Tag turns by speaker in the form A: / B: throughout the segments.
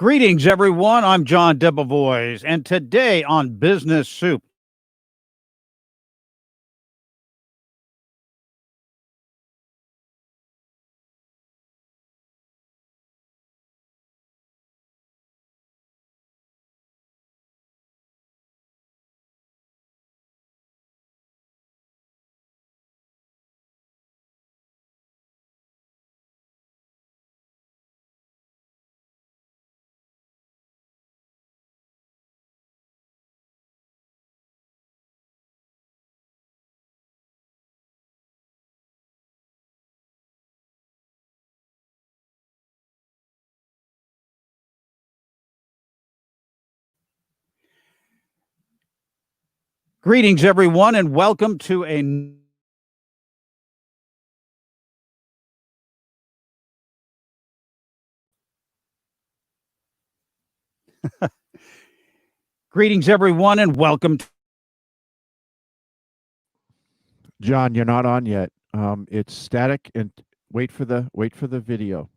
A: Greetings, everyone. I'm John Debevoise, and today on Business Soup. Greetings, everyone, and welcome to a Greetings, everyone, and welcome.
B: John, you're not on yet. It's static, and wait for the video.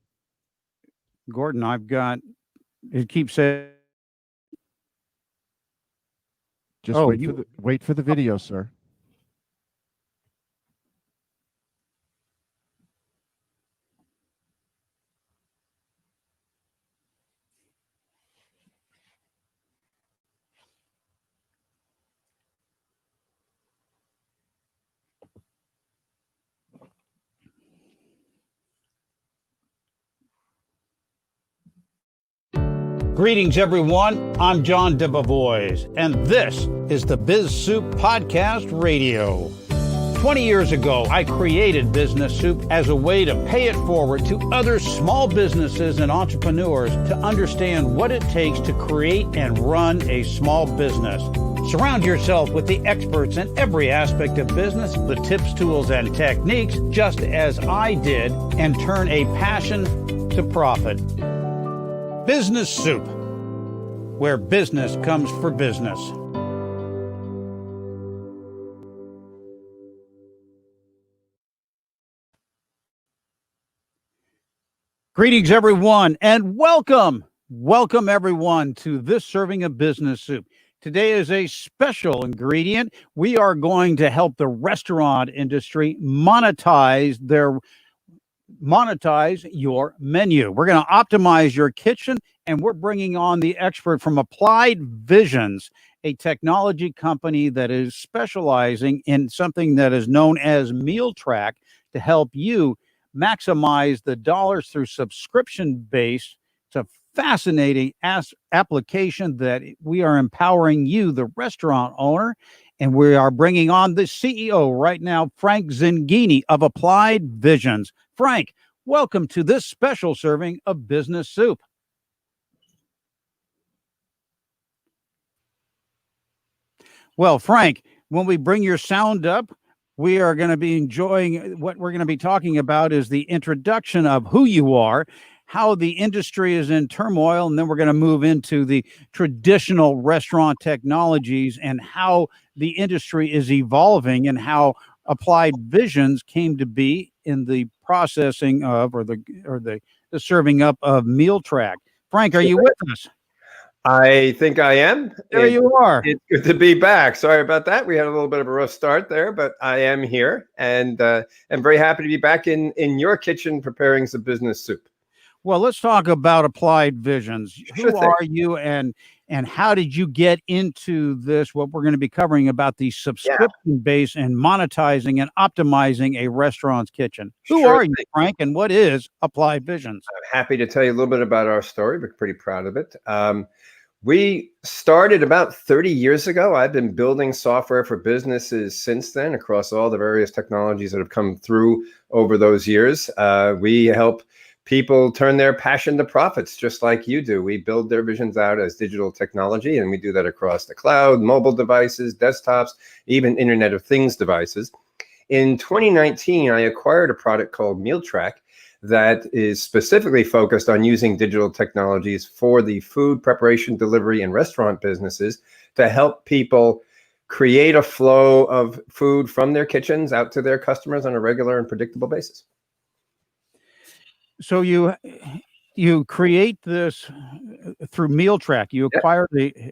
A: Gordon, I've got it keeps saying.
B: Just wait for the video, sir.
A: Greetings, everyone. I'm John Debevoise, and this is the Biz Soup Podcast Radio. 20 years ago, I created Business Soup as a way to pay it forward to other small businesses and entrepreneurs to understand what it takes to create and run a small business. Surround yourself with the experts in every aspect of business, the tips, tools, and techniques, just as I did, and turn a passion to profit. Business Soup, where business comes for business. Greetings, everyone, and welcome. Welcome, everyone, to this serving of Business Soup. Today is a special ingredient. We are going to help the restaurant industry monetize your menu. We're going to optimize your kitchen, and we're bringing on the expert from Applied Visions, a technology company that is specializing in something that is known as Meal Track to help you maximize the dollars through subscription-based. It's a fascinating application that we are empowering you, the restaurant owner, and we are bringing on the CEO right now, Frank Zinghini of Applied Visions. Frank, welcome to this special serving of Business Soup. Well, Frank, when we bring your sound up, we are going to be enjoying what we're going to be talking about is the introduction of who you are, how the industry is in turmoil, and then we're going to move into the traditional restaurant technologies and how the industry is evolving and how Applied Visions came to be in the processing of or the serving up of Meal Track. Frank, are you with us?
C: I think I am.
A: There you are.
C: It's good to be back. Sorry about that. We had a little bit of a rough start there, but I am here, and I'm very happy to be back in your kitchen preparing some business soup.
A: Well, let's talk about Applied Visions.
C: Sure
A: Who
C: thing.
A: are you, and how did you get into this? What we're going to be covering about the subscription base and monetizing and optimizing a restaurant's kitchen. Who
C: Sure
A: are you,
C: thing.
A: Frank, and what is Applied Visions?
C: I'm happy to tell you a little bit about our story. We're pretty proud of it. We started about 30 years ago. I've been building software for businesses since then across all the various technologies that have come through over those years. We help people turn their passion to profits, just like you do. We build their visions out as digital technology, and we do that across the cloud, mobile devices, desktops, even Internet of Things devices. In 2019, I acquired a product called Meal Track that is specifically focused on using digital technologies for the food preparation, delivery, and restaurant businesses to help people create a flow of food from their kitchens out to their customers on a regular and predictable basis.
A: So you create this through MealTrack. You
C: Yep.
A: acquired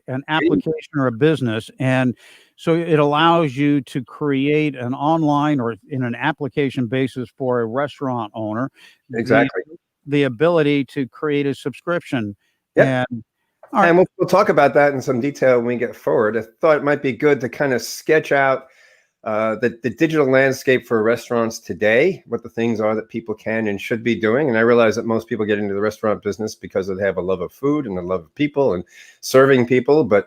A: an application or a business, and so it allows you to create an online or in an application basis for a restaurant owner, the
C: Exactly.
A: the ability to create a subscription.
C: Yep.
A: And all right,
C: And we'll talk about that in some detail when we get forward. I thought it might be good to kind of sketch out the digital landscape for restaurants today, what the things are that people can and should be doing. And I realize that most people get into the restaurant business because they have a love of food and a love of people and serving people. But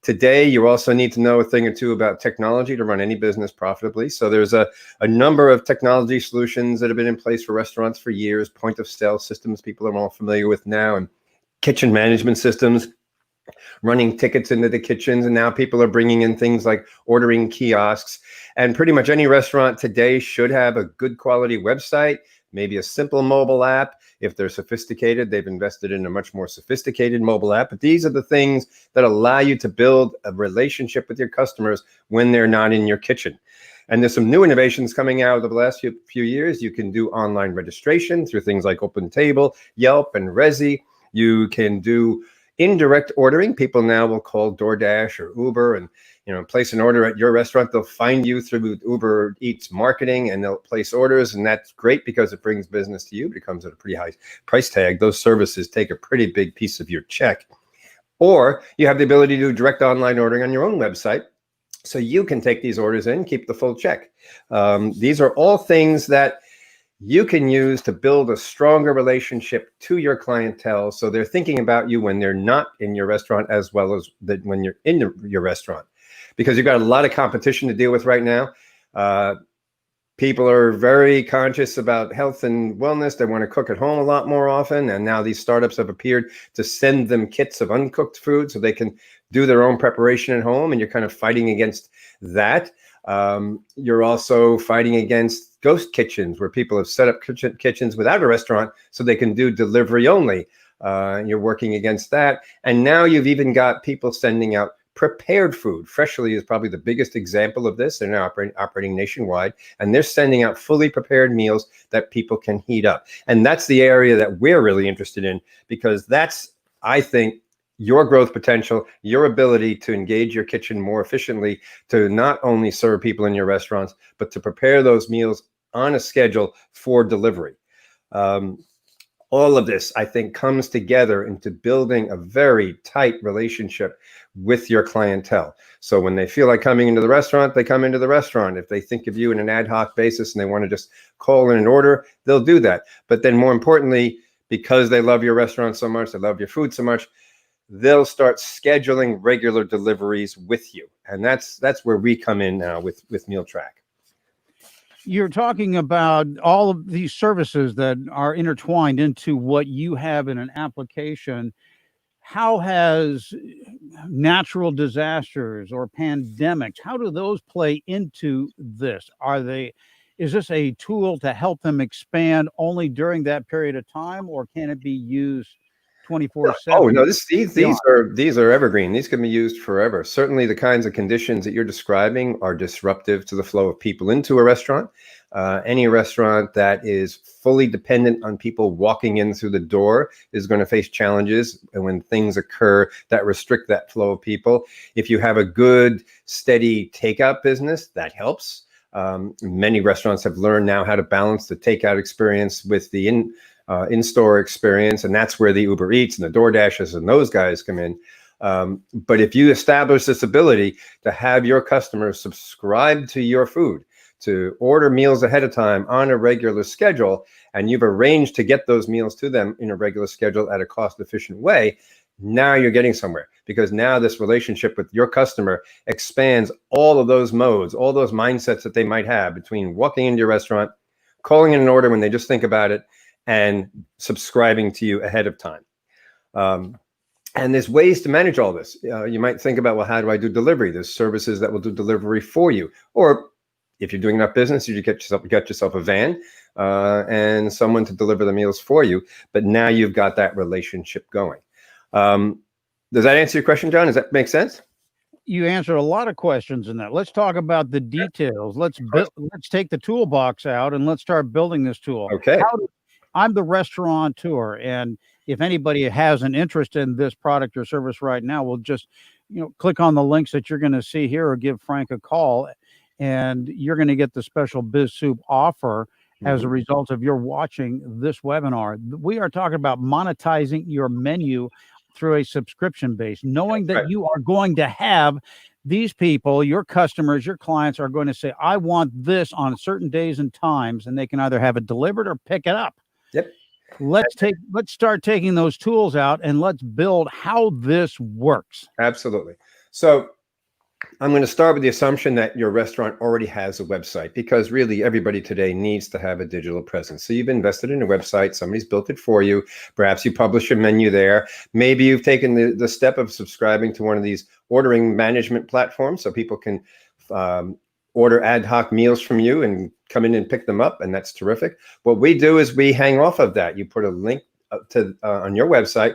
C: today, you also need to know a thing or two about technology to run any business profitably. So there's a number of technology solutions that have been in place for restaurants for years, point of sale systems people are all familiar with now, and kitchen management systems, running tickets into the kitchens. And now people are bringing in things like ordering kiosks. And pretty much any restaurant today should have a good quality website, maybe a simple mobile app. If they're sophisticated, they've invested in a much more sophisticated mobile app. But these are the things that allow you to build a relationship with your customers when they're not in your kitchen. And there's some new innovations coming out over the last few years. You can do online registration through things like OpenTable, Yelp, and Resy. You can do indirect ordering. People now will call DoorDash or Uber and place an order at your restaurant. They'll find you through Uber Eats marketing and they'll place orders. And that's great because it brings business to you. It comes at a pretty high price tag. Those services take a pretty big piece of your check. Or you have the ability to do direct online ordering on your own website. So you can take these orders in, keep the full check. These are all things that you can use to build a stronger relationship to your clientele. So they're thinking about you when they're not in your restaurant as well as when you're in your restaurant, because you've got a lot of competition to deal with right now. People are very conscious about health and wellness. They want to cook at home a lot more often. And now these startups have appeared to send them kits of uncooked food so they can do their own preparation at home. And you're kind of fighting against that. You're also fighting against ghost kitchens where people have set up kitchens without a restaurant so they can do delivery only. You're working against that. And now you've even got people sending out prepared food. Freshly is probably the biggest example of this. They're now operating nationwide, and they're sending out fully prepared meals that people can heat up. And that's the area that we're really interested in, because that's, I think, your growth potential, your ability to engage your kitchen more efficiently, to not only serve people in your restaurants, but to prepare those meals on a schedule for delivery. All of this, I think, comes together into building a very tight relationship with your clientele. So when they feel like coming into the restaurant, they come into the restaurant. If they think of you in an ad hoc basis and they want to just call in an order, they'll do that. But then more importantly, because they love your restaurant so much, they love your food so much, they'll start scheduling regular deliveries with you. And that's where we come in now with MealTrack.
A: You're talking about all of these services that are intertwined into what you have in an application. How has natural disasters or pandemics, how do those play into this? Is this a tool to help them expand only during that period of time, or can it be used 24/7?
C: Oh no, these are evergreen. These can be used forever. Certainly the kinds of conditions that you're describing are disruptive to the flow of people into a restaurant. Any restaurant that is fully dependent on people walking in through the door is going to face challenges when things occur that restrict that flow of people. If you have a good, steady takeout business, that helps. Many restaurants have learned now how to balance the takeout experience with the in-store experience, and that's where the Uber Eats and the DoorDashes and those guys come in. But if you establish this ability to have your customers subscribe to your food, to order meals ahead of time on a regular schedule, and you've arranged to get those meals to them in a regular schedule at a cost-efficient way, now you're getting somewhere, because now this relationship with your customer expands all of those modes, all those mindsets that they might have between walking into your restaurant, calling in an order when they just think about it, and subscribing to you ahead of time. And there's ways to manage all this. You might think about, well, how do I do delivery? There's services that will do delivery for you. Or if you're doing enough business, you get yourself a van and someone to deliver the meals for you. But now you've got that relationship going. Does that answer your question, John? Does that make sense?
A: You answered a lot of questions in that. Let's talk about the details. Let's take the toolbox out and let's start building this tool.
C: Okay.
A: I'm the restaurateur, and if anybody has an interest in this product or service right now, we'll just, click on the links that you're going to see here or give Frank a call, and you're going to get the special Biz Soup offer as a result of your watching this webinar. We are talking about monetizing your menu through a subscription base, knowing that you are going to have these people, your customers, your clients are going to say, I want this on certain days and times, and they can either have it delivered or pick it up.
C: Yep.
A: Let's start taking those tools out and let's build how this works.
C: Absolutely. So I'm going to start with the assumption that your restaurant already has a website, because really everybody today needs to have a digital presence. So you've invested in a website, somebody's built it for you. Perhaps you publish a menu there. Maybe you've taken the step of subscribing to one of these ordering management platforms so people can order ad hoc meals from you and come in and pick them up, and that's terrific. What we do is we hang off of that. You put a link on your website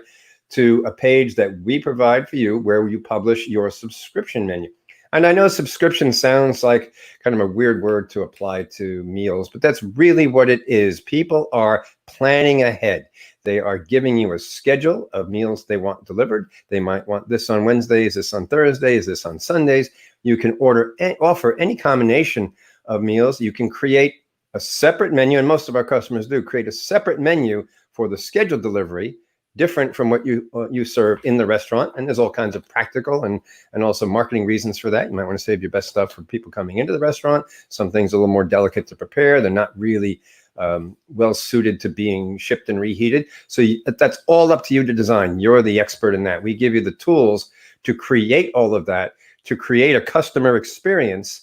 C: to a page that we provide for you where you publish your subscription menu. And I know subscription sounds like kind of a weird word to apply to meals, but that's really what it is. People are planning ahead. They are giving you a schedule of meals they want delivered. They might want this on Wednesdays, this on Thursdays, this on Sundays. You can offer any combination of meals. You can create a separate menu, and most of our customers do create a separate menu for the scheduled delivery, different from what you serve in the restaurant. And there's all kinds of practical and also marketing reasons for that. You might want to save your best stuff for people coming into the restaurant. Some things are a little more delicate to prepare. They're not really well suited to being shipped and reheated. So that's all up to you to design. You're the expert in that. We give you the tools to create all of that, to create a customer experience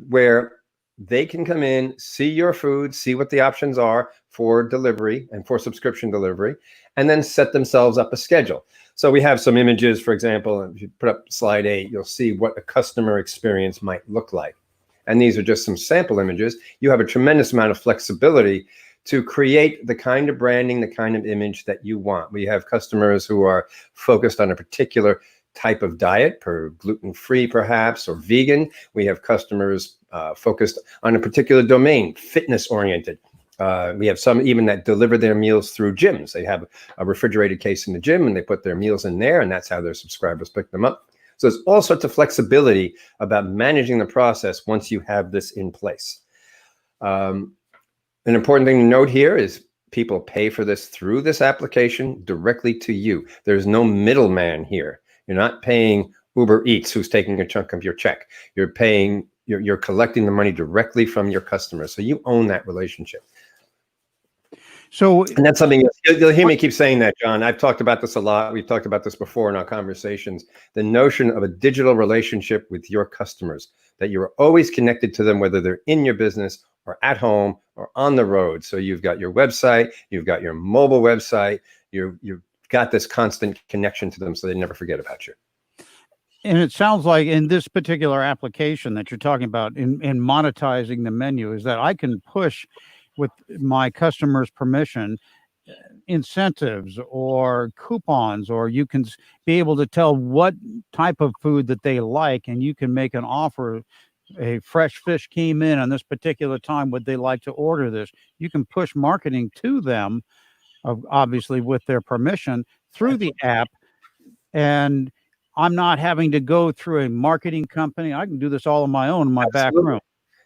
C: where they can come in, see your food, see what the options are for delivery and for subscription delivery, and then set themselves up a schedule. So we have some images, for example, if you put up slide 8, you'll see what a customer experience might look like. And these are just some sample images. You have a tremendous amount of flexibility to create the kind of branding, the kind of image that you want. We have customers who are focused on a particular type of diet, gluten-free perhaps, or vegan. We have customers focused on a particular domain, fitness-oriented. We have some even that deliver their meals through gyms. They have a refrigerated case in the gym and they put their meals in there, and that's how their subscribers pick them up. So there's all sorts of flexibility about managing the process once you have this in place. An important thing to note here is people pay for this through this application directly to you. There's no middleman here. You're not paying Uber Eats, who's taking a chunk of your check. You're collecting the money directly from your customers. So you own that relationship. And that's something you'll hear me keep saying that, John. I've talked about this a lot. We've talked about this before in our conversations. The notion of a digital relationship with your customers, that you're always connected to them, whether they're in your business or at home or on the road. So you've got your website, you've got your mobile website, you've got this constant connection to them so they never forget about you.
A: And it sounds like in this particular application that you're talking about in monetizing the menu is that I can push with my customers' permission incentives or coupons, or you can be able to tell what type of food that they like, and you can make an offer. A fresh fish came in on this particular time. Would they like to order this? You can push marketing to them, obviously with their permission, through the app. And I'm not having to go through a marketing company. I can do this all on my own in my back room.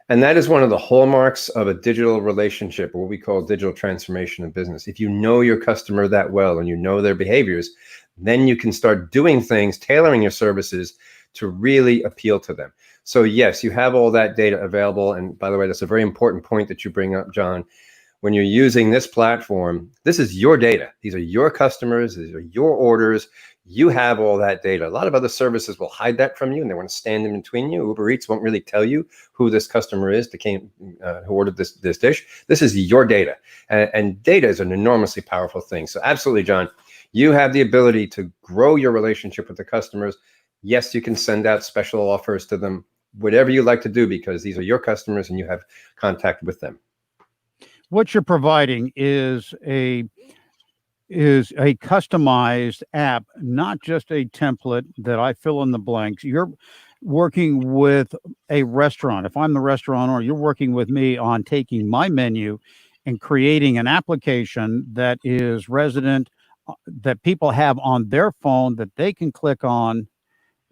C: And that is one of the hallmarks of a digital relationship, or what we call digital transformation in business. If you know your customer that well and you know their behaviors, then you can start doing things, tailoring your services to really appeal to them. So yes, you have all that data available. And by the way, that's a very important point that you bring up, John. When you're using this platform, this is your data. These are your customers. These are your orders. You have all that data. A lot of other services will hide that from you, and they want to stand in between you. Uber Eats won't really tell you who this customer is who ordered this dish. This is your data, and data is an enormously powerful thing. So absolutely, John, you have the ability to grow your relationship with the customers. Yes, you can send out special offers to them, whatever you like to do, because these are your customers and you have contact with them.
A: What you're providing is a customized app, not just a template that I fill in the blanks. You're working with a restaurant. If I'm the restaurateur, you're working with me on taking my menu and creating an application that is resident, that people have on their phone that they can click on,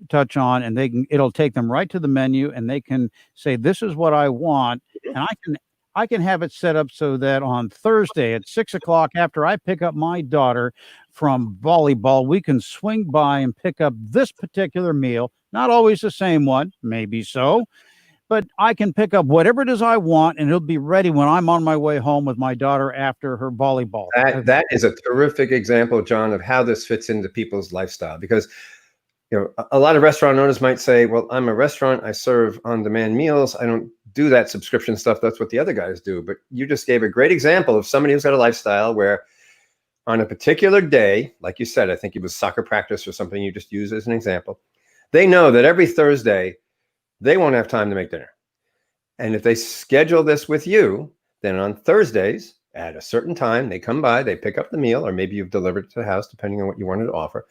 A: touch on, and it'll take them right to the menu, and they can say, this is what I want. And I can have it set up so that on Thursday at 6 o'clock, after I pick up my daughter from volleyball, we can swing by and pick up this particular meal. Not always the same one, maybe so, but I can pick up whatever it is I want, and it'll be ready when I'm on my way home with my daughter after her volleyball.
C: That is a terrific example, John, of how this fits into people's lifestyle. Because a lot of restaurant owners might say, well, I'm a restaurant, I serve on-demand meals, I don't do that subscription stuff, that's what the other guys do. But you just gave a great example of somebody who's got a lifestyle where on a particular day, like you said, I think it was soccer practice or something you just used as an example, they know that every Thursday they won't have time to make dinner. And if they schedule this with you, then on Thursdays at a certain time, they come by, they pick up the meal, or maybe you've delivered it to the house, depending on what you wanted to offer.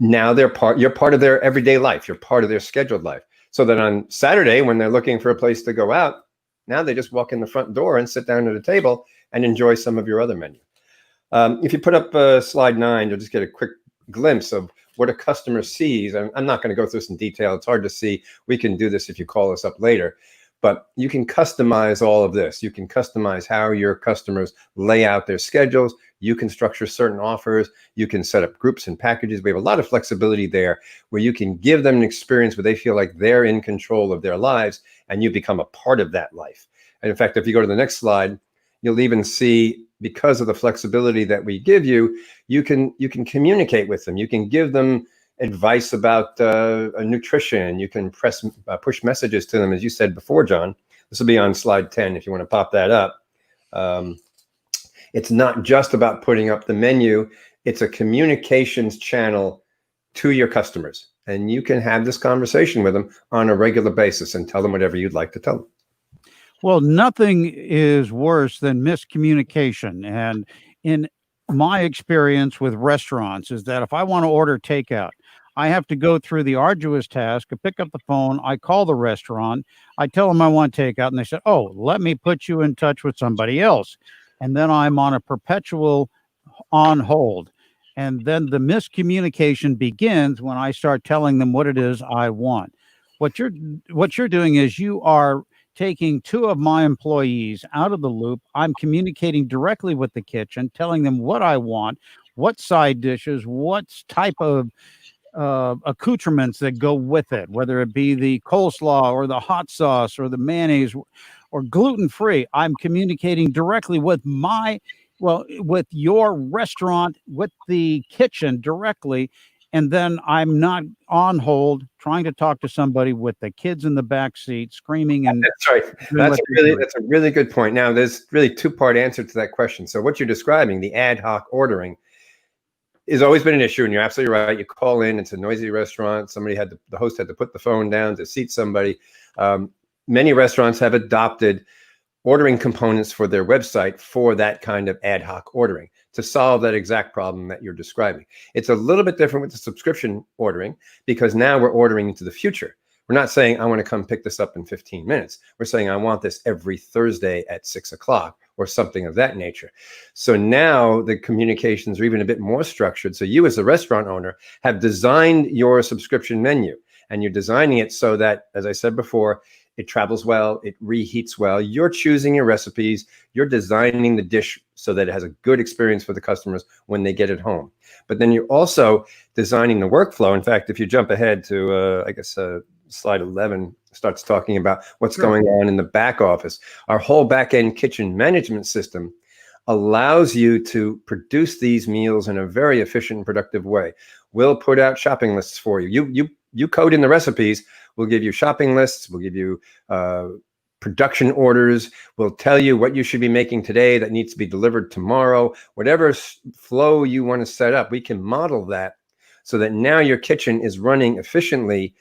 C: Now you're part of their everyday life. You're part of their scheduled life. So that on Saturday, when they're looking for a place to go out, now they just walk in the front door and sit down at a table and enjoy some of your other menu. If you put up slide 9, you'll just get a quick glimpse of what a customer sees. I'm not going to go through this in detail. It's hard to see. We can do this if you call us up later. But you can customize all of this. You can customize how your customers lay out their schedules. You can structure certain offers. You can set up groups and packages. We have a lot of flexibility there where you can give them an experience where they feel like they're in control of their lives and you become a part of that life. And in fact, if you go to the next slide, you'll even see, because of the flexibility that we give you, you can communicate with them. You can give them advice about nutrition. You can push messages to them, as you said before, John. This will be on slide 10 if you want to pop that up. It's not just about putting up the menu. It's a communications channel to your customers. And you can have this conversation with them on a regular basis and tell them whatever you'd like to tell them.
A: Well, nothing is worse than miscommunication. And in my experience with restaurants is that if I want to order takeout, I have to go through the arduous task of pick up the phone. I call the restaurant. I tell them I want takeout. And they said, oh, let me put you in touch with somebody else. And then I'm on a perpetual on hold. And then the miscommunication begins when I start telling them what it is I want. What you're doing is you are taking 2 of my employees out of the loop. I'm communicating directly with the kitchen, telling them what I want, what side dishes, what type of accoutrements that go with it, whether it be the coleslaw or the hot sauce or the mayonnaise or gluten-free. I'm communicating directly with with your restaurant, with the kitchen directly. And then I'm not on hold trying to talk to somebody with the kids in the back seat screaming. And
C: that's right. That's a really good point. Now, there's really 2-part answer to that question. So what you're describing, the ad hoc ordering, has always been an issue. And you're absolutely right. You call in, it's a noisy restaurant. The host had to put the phone down to seat somebody. Many restaurants have adopted ordering components for their website for that kind of ad hoc ordering to solve that exact problem that you're describing. It's a little bit different with the subscription ordering because now we're ordering into the future. We're not saying, I want to come pick this up in 15 minutes. We're saying, I want this every Thursday at 6 o'clock or something of that nature. So now the communications are even a bit more structured. So you as a restaurant owner have designed your subscription menu, and you're designing it so that, as I said before, it travels well, it reheats well. You're choosing your recipes. You're designing the dish so that it has a good experience for the customers when they get it home. But then you're also designing the workflow. In fact, if you jump ahead to, slide 11 starts talking about what's going on in the back office. Our whole back-end kitchen management system allows you to produce these meals in a very efficient and productive way. We'll put out shopping lists for you. You code in the recipes. We'll give you shopping lists. We'll give you production orders. We'll tell you what you should be making today that needs to be delivered tomorrow. Whatever flow you want to set up, we can model that so that now your kitchen is running efficiently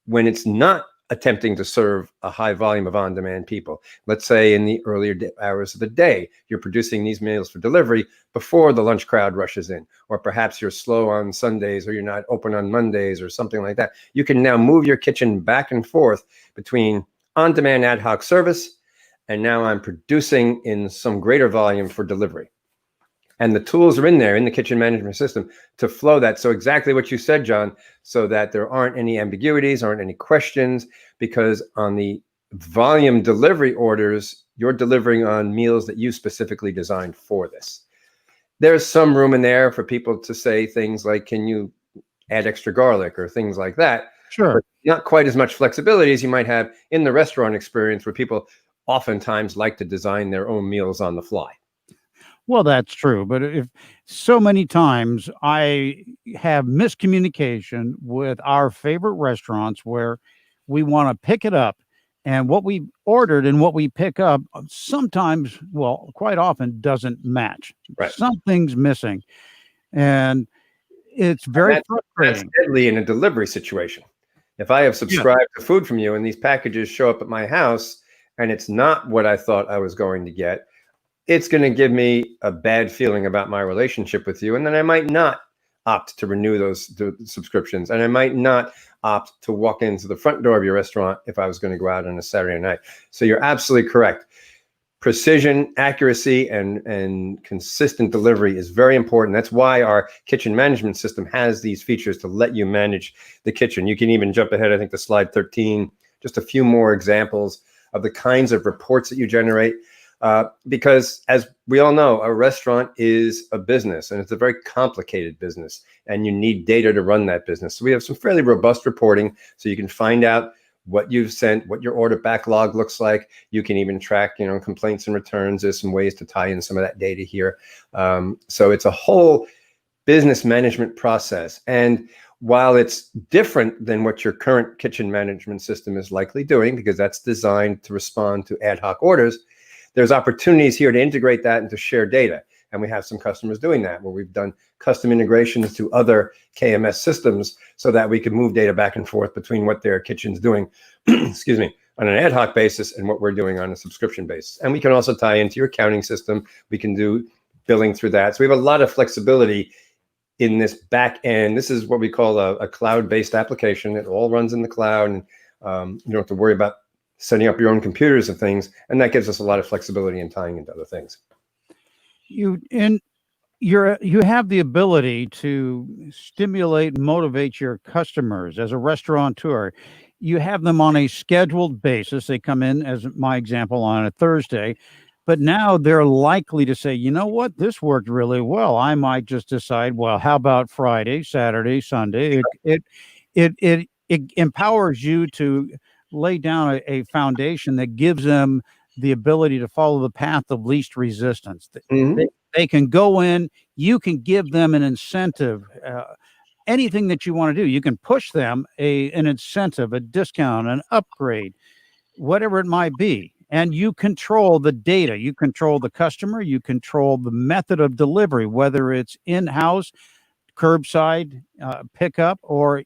C: when it's not attempting to serve a high volume of on-demand people. Let's say in the earlier hours of the day, you're producing these meals for delivery before the lunch crowd rushes in, or perhaps you're slow on Sundays or you're not open on Mondays or something like that. You can now move your kitchen back and forth between on-demand ad hoc service and now I'm producing in some greater volume for delivery. And the tools are in there in the kitchen management system to flow that. So exactly what you said, John, so that there aren't any ambiguities, aren't any questions, because on the volume delivery orders, you're delivering on meals that you specifically designed for this. There's some room in there for people to say things like, can you add extra garlic or things like that?
A: Sure.
C: But not quite as much flexibility as you might have in the restaurant experience, where people oftentimes like to design their own meals on the fly.
A: Well, that's true. But if so many times I have miscommunication with our favorite restaurants where we want to pick it up, and what we ordered and what we pick up sometimes, well, quite often doesn't match.
C: Right.
A: Something's missing. And it's very
C: That's
A: frustrating.
C: deadly in a delivery situation. If I have subscribed to food from you and these packages show up at my house and it's not what I thought I was going to get, it's going to give me a bad feeling about my relationship with you. And then I might not opt to renew those subscriptions. And I might not opt to walk into the front door of your restaurant if I was going to go out on a Saturday night. So you're absolutely correct. Precision, accuracy, and consistent delivery is very important. That's why our kitchen management system has these features to let you manage the kitchen. You can even jump ahead, I think, to slide 13, just a few more examples of the kinds of reports that you generate. Because as we all know, a restaurant is a business, and it's a very complicated business, and you need data to run that business. So we have some fairly robust reporting, so you can find out what you've sent, what your order backlog looks like. You can even track, complaints and returns. There's some ways to tie in some of that data here. So it's a whole business management process. And while it's different than what your current kitchen management system is likely doing, because that's designed to respond to ad hoc orders, there's opportunities here to integrate that and to share data. And we have some customers doing that, where we've done custom integrations to other KMS systems so that we can move data back and forth between what their kitchen's doing, excuse me, on an ad hoc basis and what we're doing on a subscription basis. And we can also tie into your accounting system. We can do billing through that. So we have a lot of flexibility in this back end. This is what we call a cloud-based application. It all runs in the cloud, and you don't have to worry about setting up your own computers and things. And that gives us a lot of flexibility in tying into other things.
A: You have the ability to stimulate and motivate your customers as a restaurateur. You have them on a scheduled basis. They come in, as my example, on a Thursday, but now they're likely to say, you know what, this worked really well. I might just decide, well, how about Friday, Saturday, Sunday? It empowers you to lay down a foundation that gives them the ability to follow the path of least resistance.
C: Mm-hmm.
A: They can go in, you can give them an incentive, anything that you want to do. You can push them an incentive, a discount, an upgrade, whatever it might be. And you control the data, you control the customer, you control the method of delivery, whether it's in-house, curbside, pickup, or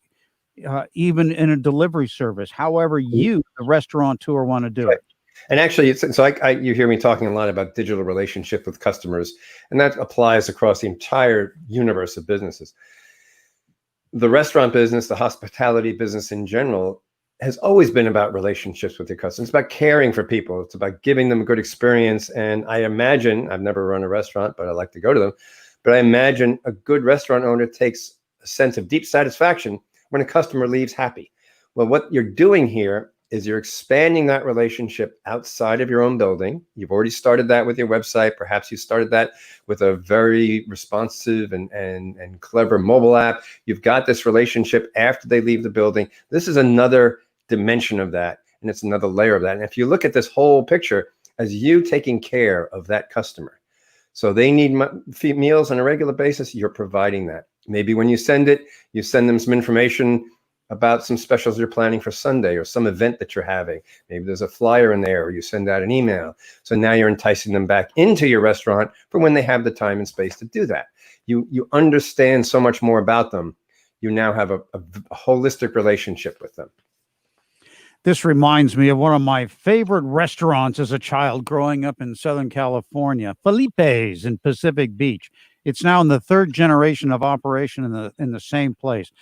A: even in a delivery service, however you, the restaurateur, want to do it.
C: And actually, you hear me talking a lot about digital relationship with customers, and that applies across the entire universe of businesses. The restaurant business, the hospitality business in general, has always been about relationships with your customers. It's about caring for people. It's about giving them a good experience. And I imagine, I've never run a restaurant, but I like to go to them, but I imagine a good restaurant owner takes a sense of deep satisfaction when a customer leaves happy. Well, what you're doing here is you're expanding that relationship outside of your own building. You've already started that with your website. Perhaps you started that with a very responsive and clever mobile app. You've got this relationship after they leave the building. This is another dimension of that, and it's another layer of that. And if you look at this whole picture as you taking care of that customer, so they need meals on a regular basis, you're providing that. Maybe when you send it, you send them some information about some specials you're planning for Sunday or some event that you're having. Maybe there's a flyer in there, or you send out an email. So now you're enticing them back into your restaurant for when they have the time and space to do that. You understand so much more about them. You now have a holistic relationship with them.
A: This reminds me of one of my favorite restaurants as a child growing up in Southern California, Felipe's in Pacific Beach. It's now in the third generation of operation in the same place.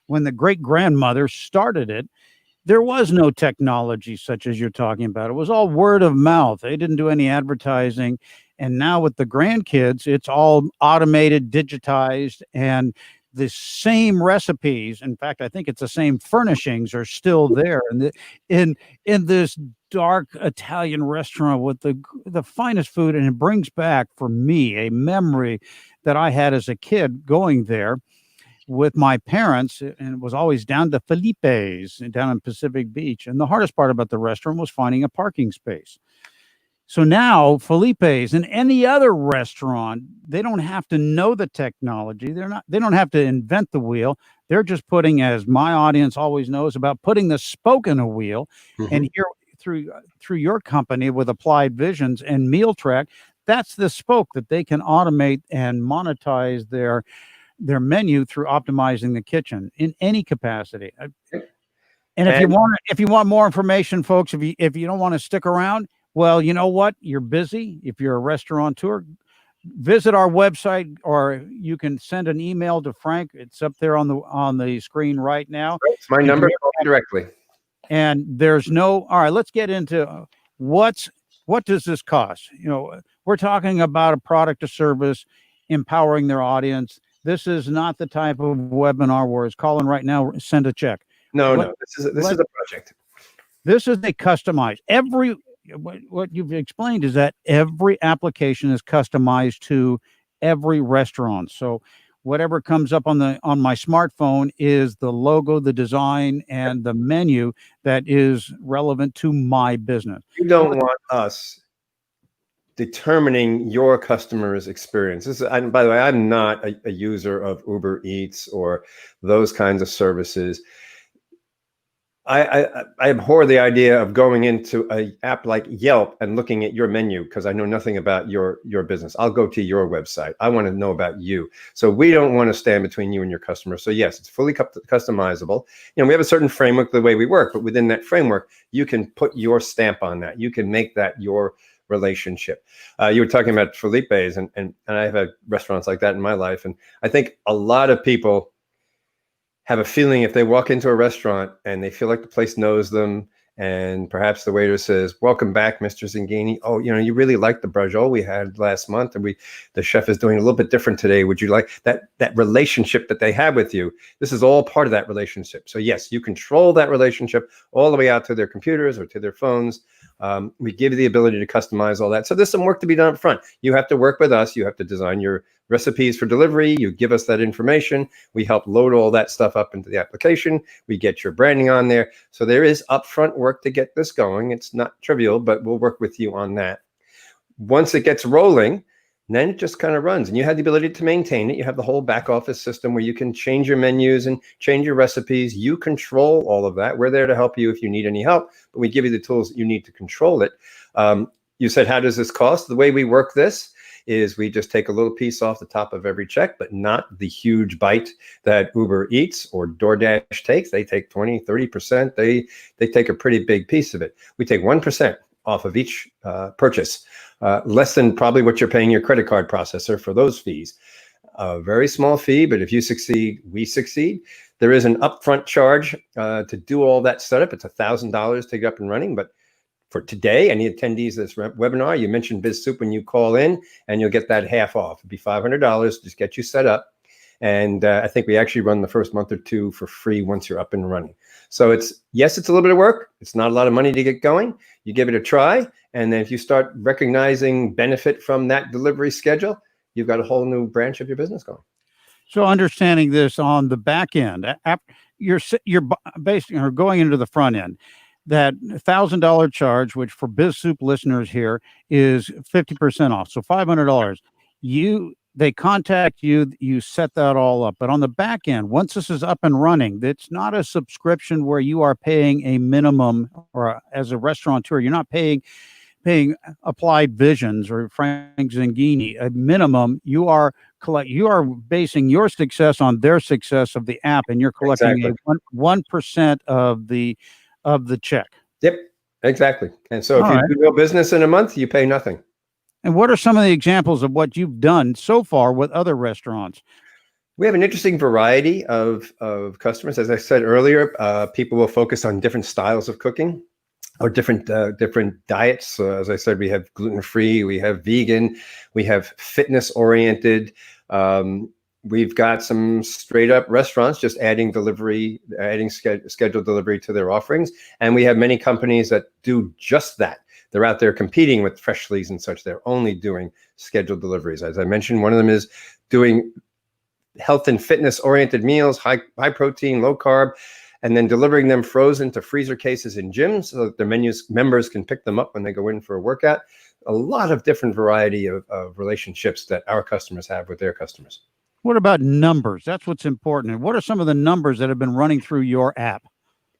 A: When the great-grandmother started it, there was no technology such as you're talking about. It was all word of mouth. They didn't do any advertising. And now with the grandkids, it's all automated, digitized, and the same recipes. In fact, I think it's the same furnishings are still there. And in this dark Italian restaurant with the finest food, and it brings back for me a memory that I had as a kid going there with my parents, and it was always down to Felipe's down in Pacific Beach. And the hardest part about the restaurant was finding a parking space. So now Felipe's and any other restaurant, they don't have to know the technology. They don't have to invent the wheel. They're just putting, as my audience always knows, about putting the spoke in a wheel. And here through your company with Applied Visions and Meal Track, that's the spoke that they can automate and monetize their menu through optimizing the kitchen in any capacity. And if you want more information, folks, if you don't want to stick around, well, you know what? You're busy. If you're a restaurateur, visit our website, or you can send an email to Frank. It's up there on the screen right now.
C: It's my number. Call me directly.
A: And there's no. All right, let's get into what does this cost? You know, we're talking about a product or service empowering their audience. This is not the type of webinar where it's calling right now, send a check.
C: No. This is a project.
A: This is a customized. What you've explained is that every application is customized to every restaurant. So whatever comes up on my smartphone is the logo, the design, and the menu that is relevant to my business.
C: You don't want us determining your customer's experience. And by the way, I'm not a user of Uber Eats or those kinds of services. I abhor the idea of going into an app like Yelp and looking at your menu because I know nothing about your business. I'll go to your website. I want to know about you. So we don't want to stand between you and your customer. So yes, it's fully customizable. You know, we have a certain framework the way we work, but within that framework, you can put your stamp on that. You can make that your relationship. You were talking about Felipe's, and I've had restaurants like that in my life. And I think a lot of people have a feeling if they walk into a restaurant and they feel like the place knows them, and perhaps the waiter says, "Welcome back, Mr. Zinghini. Oh, you know, you really liked the brajol we had last month, and the chef is doing a little bit different today. Would you like that relationship that they have with you?" This is all part of that relationship. So yes, you control that relationship all the way out to their computers or to their phones. We give you the ability to customize all that. So there's some work to be done up front. You have to work with us. You have to design your recipes for delivery. You give us that information. We help load all that stuff up into the application. We get your branding on there. So there is upfront work to get this going. It's not trivial, but we'll work with you on that. Once it gets rolling, then it just kind of runs, and you have the ability to maintain it. You have the whole back office system where you can change your menus and change your recipes. You control all of that. We're there to help you if you need any help, but we give you the tools that you need to control it. You said, how does this cost? The way we work this is we just take a little piece off the top of every check, but not the huge bite that Uber Eats or DoorDash takes. They take 20, 30%. They take a pretty big piece of it. We take 1% off of each purchase, less than probably what you're paying your credit card processor for those fees. A very small fee, but if you succeed, we succeed. There is an upfront charge to do all that setup. It's $1,000 to get up and running, but for today, any attendees of this webinar, you mentioned BizSoup when you call in, and you'll get that half off. It'd be $500, just get you set up. And I think we actually run the first month or two for free once you're up and running. So it's a little bit of work. It's not a lot of money to get going. You give it a try. And then if you start recognizing benefit from that delivery schedule, you've got a whole new branch of your business going.
A: So understanding this on the back end, you're basically going into the front end. That $1,000 charge, which for BizSoup listeners here is 50% off, so $500. They contact you, you set that all up. But on the back end, once this is up and running, it's not a subscription where you are paying a minimum, or as a restaurateur, you're not paying Applied Visions or Frank Zinghini a minimum. You are basing your success on their success of the app, and you're collecting a 1% of the check.
C: Yep, exactly. And so if you do no business in a month, you pay nothing.
A: And what are some of the examples of what you've done so far with other restaurants?
C: We have an interesting variety of customers. As I said earlier, people will focus on different styles of cooking or different diets. As I said, we have gluten-free, we have vegan, we have fitness-oriented. We've got some straight-up restaurants just adding scheduled delivery to their offerings, and we have many companies that do just that. They're out there competing with Freshly's and such. They're only doing scheduled deliveries. As I mentioned, one of them is doing health and fitness oriented meals, high protein, low carb, and then delivering them frozen to freezer cases in gyms so that their members can pick them up when they go in for a workout. A lot of different variety of relationships that our customers have with their customers.
A: What about numbers? That's what's important. And what are some of the numbers that have been running through your app?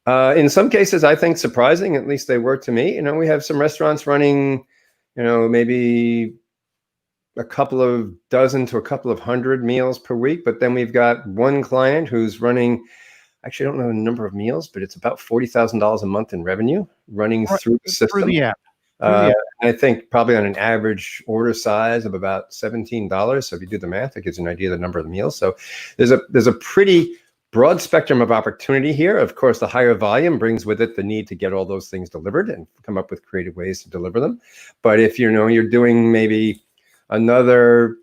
C: In some cases, I think surprising, at least they were to me. We have some restaurants running, maybe a couple of dozen to a couple of hundred meals per week. But then we've got one client who's running, actually, I don't know the number of meals, but it's about $40,000 a month in revenue running through the system.
A: Through the app.
C: I think probably on an average order size of about $17. So if you do the math, it gives you an idea of the number of the meals. So there's a pretty broad spectrum of opportunity here. Of course, the higher volume brings with it the need to get all those things delivered and come up with creative ways to deliver them. But if you're doing maybe another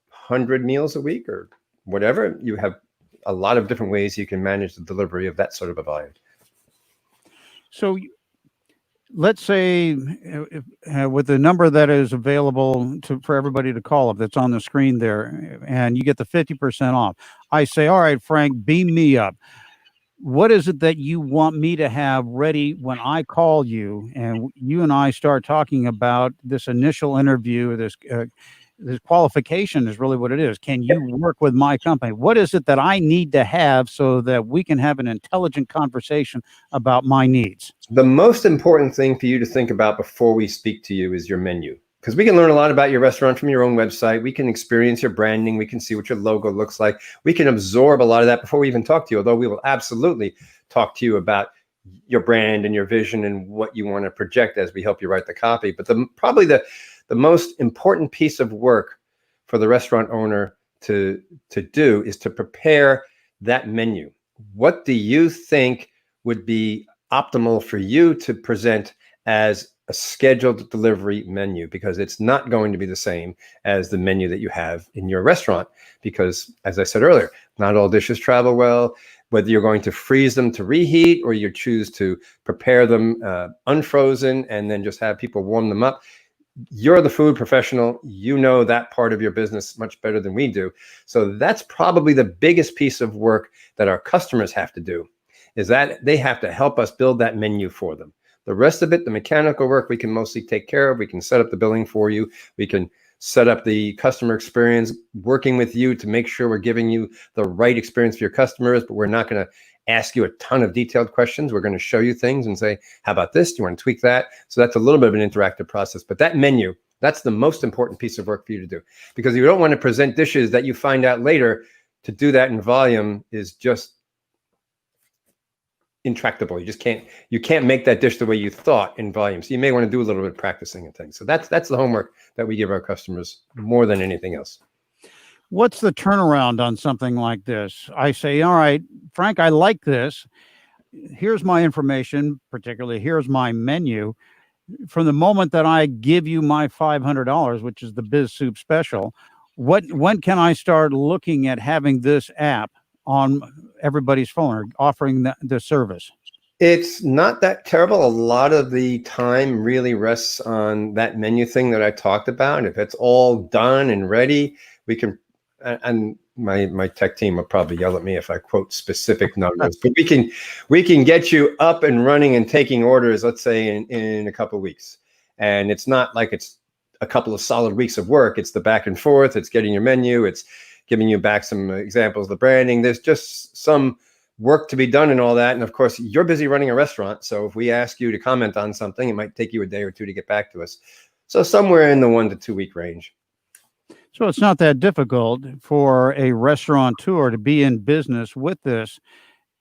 C: 100 meals a week or whatever, you have a lot of different ways you can manage the delivery of that sort of a volume.
A: So let's say with the number that is available for everybody to call, if that's on the screen there, and you get the 50% off, I say, all right, Frank, beam me up. What is it that you want me to have ready when I call you and you and I start talking about this initial interview, this qualification is really what it is. Can you work with my company? What is it that I need to have so that we can have an intelligent conversation about my needs?
C: The most important thing for you to think about before we speak to you is your menu, because we can learn a lot about your restaurant from your own website. We can experience your branding. We can see what your logo looks like. We can absorb a lot of that before we even talk to you, although we will absolutely talk to you about your brand and your vision and what you want to project as we help you write the copy. But probably the most important piece of work for the restaurant owner to do is to prepare that menu. What do you think would be optimal for you to present as a scheduled delivery menu? Because it's not going to be the same as the menu that you have in your restaurant. Because as I said earlier, not all dishes travel well. Whether you're going to freeze them to reheat or you choose to prepare them unfrozen and then just have people warm them up, you're the food professional. You know that part of your business much better than we do. So that's probably the biggest piece of work that our customers have to do, is that they have to help us build that menu for them. The rest of it, the mechanical work, we can mostly take care of. We can set up the billing for you. We can set up the customer experience, working with you to make sure we're giving you the right experience for your customers, but we're not going to ask you a ton of detailed questions. We're going to show you things and say, how about this? Do you want to tweak that? So that's a little bit of an interactive process. But that menu, that's the most important piece of work for you to do, because you don't want to present dishes that you find out later. To do that in volume is just intractable. You can't make that dish the way you thought in volume. So you may want to do a little bit of practicing and things. So that's the homework that we give our customers more than anything else.
A: What's the turnaround on something like this? I say, all right, Frank, I like this. Here's my information, particularly here's my menu. From the moment that I give you my $500, which is the Biz Soup special, when can I start looking at having this app on everybody's phone or offering the service?
C: It's not that terrible. A lot of the time really rests on that menu thing that I talked about. If it's all done and ready, we can, and my tech team will probably yell at me if I quote specific numbers, but we can get you up and running and taking orders, let's say in a couple of weeks. And it's not like it's a couple of solid weeks of work. It's the back and forth. It's getting your menu. It's giving you back some examples of the branding. There's just some work to be done and all that. And of course, you're busy running a restaurant. So if we ask you to comment on something, it might take you a day or two to get back to us. So somewhere in the 1 to 2 week range.
A: So it's not that difficult for a restaurateur to be in business with this.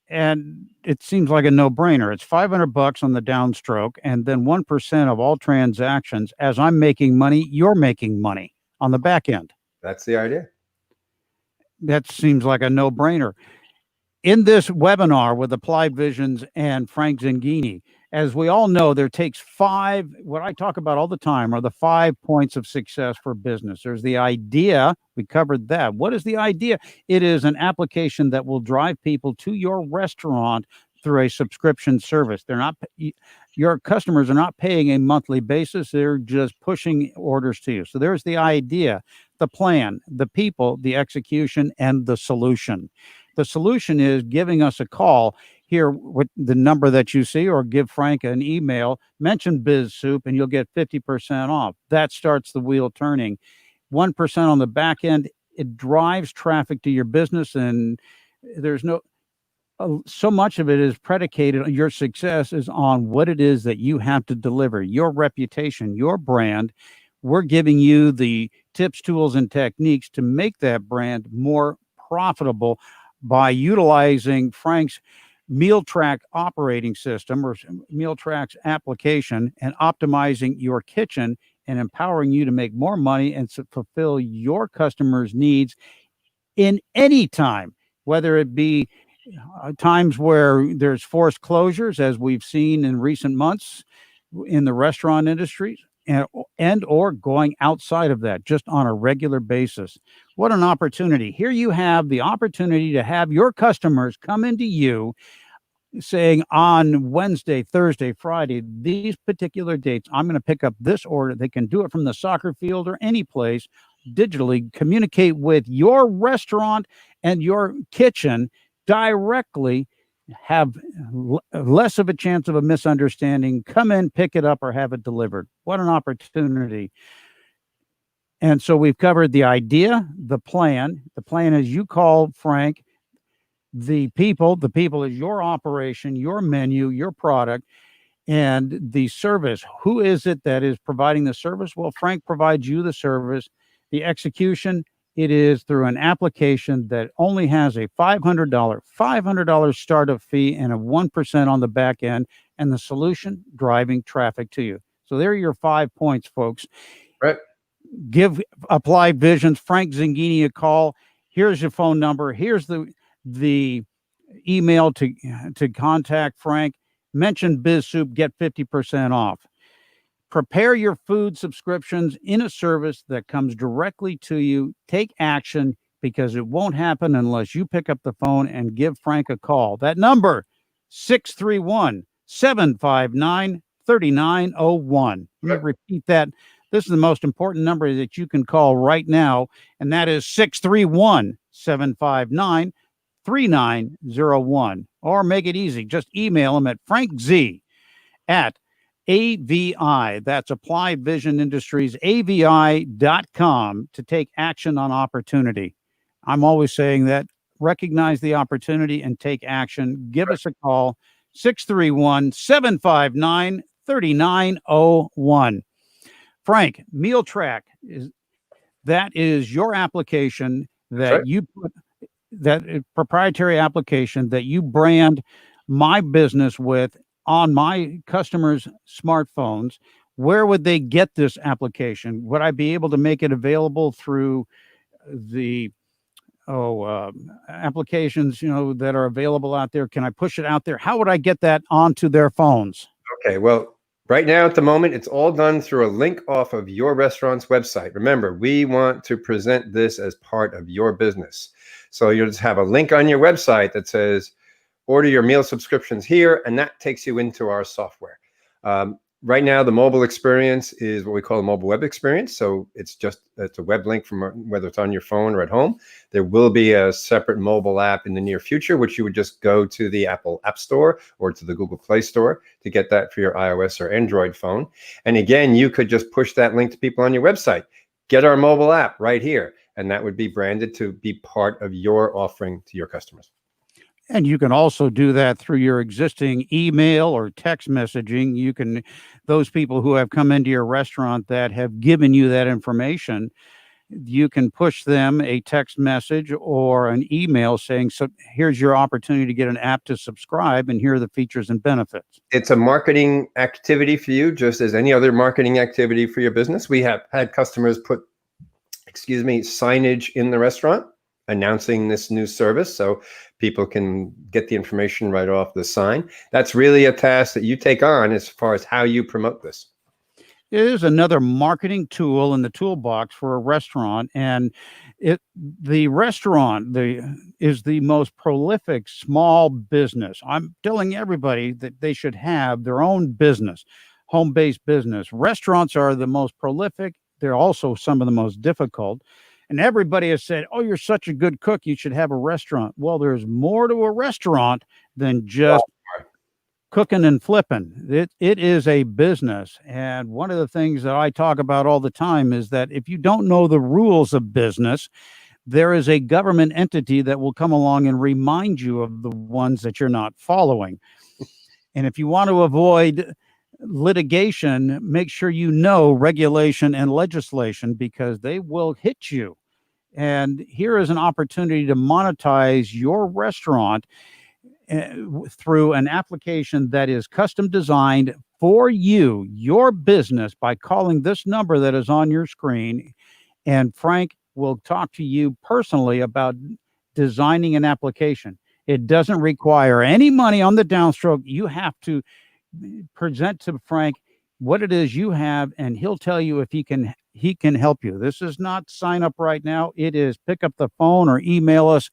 A: And it seems like a no-brainer. It's $500 on the downstroke, and then 1% of all transactions. As I'm making money, you're making money on the back end.
C: That's the idea.
A: that seems like a no-brainer. In this webinar with Applied Visions and Frank Zinghini, as we all know, there takes five, what I talk about all the time are the 5 points of success for business. There's the idea. We covered that. What is the idea? It is an application that will drive people to your restaurant through a subscription service. They're not, your customers are not paying a monthly basis. They're just pushing orders to you. So there's the idea, the plan, the people, the execution, and the solution. The solution is giving us a call here with the number that you see, or give Frank an email, mention BizSoup, and you'll get 50% off. That starts the wheel turning. 1% on the back end, it drives traffic to your business, and there's no, so much of it is predicated on your success is on what it is that you have to deliver, your reputation, your brand. We're giving you the tips, tools, and techniques to make that brand more profitable by utilizing Frank's MealTrack operating system or MealTrack's application and optimizing your kitchen and empowering you to make more money and to fulfill your customers' needs in any time, whether it be times where there's forced closures, as we've seen in recent months in the restaurant industry, and or going outside of that just on a regular basis. What an opportunity. Here you have the opportunity to have your customers come into you saying on Wednesday, Thursday, Friday, these particular dates, I'm going to pick up this order. They can do it from the soccer field or any place digitally, communicate with your restaurant and your kitchen directly, have less of a chance of a misunderstanding, come in, pick it up, or have it delivered. What an opportunity. And so we've covered the idea, the plan. The plan is you call Frank. The people is your operation, your menu, your product, and the service. Who is it that is providing the service? Well, Frank provides you the service. The execution, it is through an application that only has a $500 startup fee and a 1% on the back end, and the solution, driving traffic to you. So there are your 5 points, folks.
C: Right.
A: Give Applied Visions, Frank Zinghini, a call. Here's your phone number. Here's the email to contact Frank. Mention BizSoup, get 50% off. Prepare your food subscriptions in a service that comes directly to you. Take action, because it won't happen unless you pick up the phone and give Frank a call. That number, 631-759-3901. Let me repeat that. This is the most important number that you can call right now, and that is 631-759-3901. Or make it easy. Just email him at frankz@AVI, that's Applied Vision Industries, AVI.com, to take action on opportunity. I'm always saying that. Recognize the opportunity and take action. Give us a call, 631-759-3901. Frank, MealTrack, that is your application that you put, that proprietary application that you brand my business with on my customers' smartphones. Where would they get this application? Would I be able to make it available through the applications, that are available out there? Can I push it out there? How would I get that onto their phones?
C: Okay, well, right now at the moment, it's all done through a link off of your restaurant's website. Remember, we want to present this as part of your business. So you'll just have a link on your website that says, order your meal subscriptions here, and that takes you into our software. Right now, the mobile experience is what we call a mobile web experience. So it's a web link from whether it's on your phone or at home. There will be a separate mobile app in the near future, which you would just go to the Apple App Store or to the Google Play Store to get that for your iOS or Android phone. And again, you could just push that link to people on your website. Get our mobile app right here. And that would be branded to be part of your offering to your customers.
A: And you can also do that through your existing email or text messaging. You can, those people who have come into your restaurant that have given you that information, you can push them a text message or an email saying, so here's your opportunity to get an app to subscribe, and here are the features and benefits.
C: It's a marketing activity for you, just as any other marketing activity for your business. We have had customers put, signage in the restaurant announcing this new service so people can get the information right off the sign. That's really a task that you take on as far as how you promote this.
A: It is another marketing tool in the toolbox for a restaurant, and the restaurant is the most prolific small business. I'm telling everybody that they should have their own business, home-based business. Restaurants are the most prolific. They're also some of the most difficult. And everybody has said, "Oh, you're such a good cook, you should have a restaurant." Well, there's more to a restaurant than just cooking and flipping. It is a business. And one of the things that I talk about all the time is that if you don't know the rules of business, there is a government entity that will come along and remind you of the ones that you're not following. And if you want to avoid litigation, make sure you know regulation and legislation, because they will hit you. And here is an opportunity to monetize your restaurant through an application that is custom designed for you, your business, by calling this number that is on your screen. And Frank will talk to you personally about designing an application. It doesn't require any money on the downstroke. You have to present to Frank what it is you have, and he'll tell you if he can help you. This is not sign up right now. It is pick up the phone or email us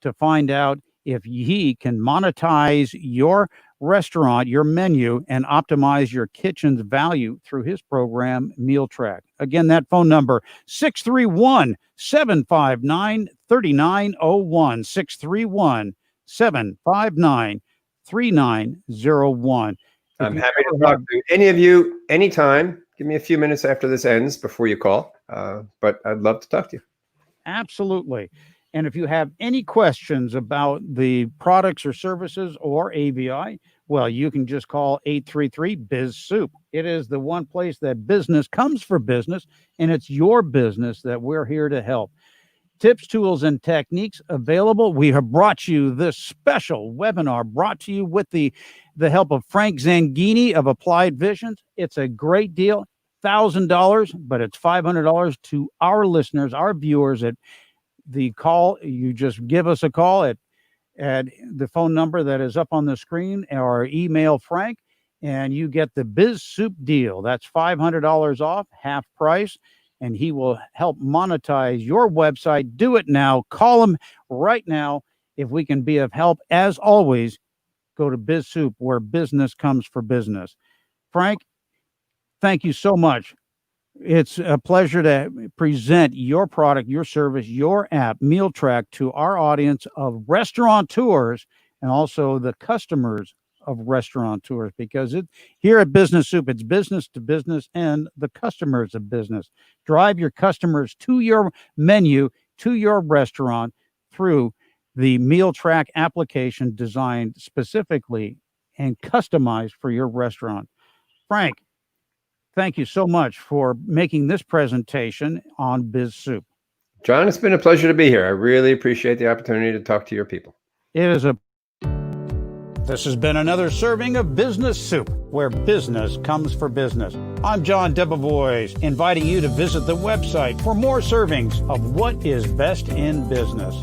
A: to find out if he can monetize your restaurant, your menu, and optimize your kitchen's value through his program, Meal Track. Again, that phone number, 631-759-3901, 631-759-3901.
C: I'm happy to talk to any of you anytime. Give me a few minutes after this ends before you call, but I'd love to talk to you.
A: Absolutely. And if you have any questions about the products or services or AVI, well, you can just call 833-BIZ-SOUP. It is the one place that business comes for business, and it's your business that we're here to help. Tips, tools, and techniques available. We have brought you this special webinar brought to you with the help of Frank Zinghini of Applied Visions. It's a great deal, $1,000, but it's $500 to our listeners, our viewers. At the call, you just give us a call at the phone number that is up on the screen, or email Frank, and you get the Biz Soup deal. That's $500 off, half price, and he will help monetize your website. Do it now. Call him right now if we can be of help. As always, go to Biz Soup, where business comes for business. Frank, thank you so much. It's a pleasure to present your product, your service, your app, Meal Track, to our audience of restaurateurs and also the customers of restaurateurs, because here at Business Soup, it's business to business and the customers of business. Drive your customers to your menu, to your restaurant, through the Meal Track application designed specifically and customized for your restaurant. Frank, thank you so much for making this presentation on Biz Soup.
C: John, it's been a pleasure to be here. I really appreciate the opportunity to talk to your people.
A: This has been another serving of Business Soup, where business comes for business. I'm John Debevoise, inviting you to visit the website for more servings of what is best in business.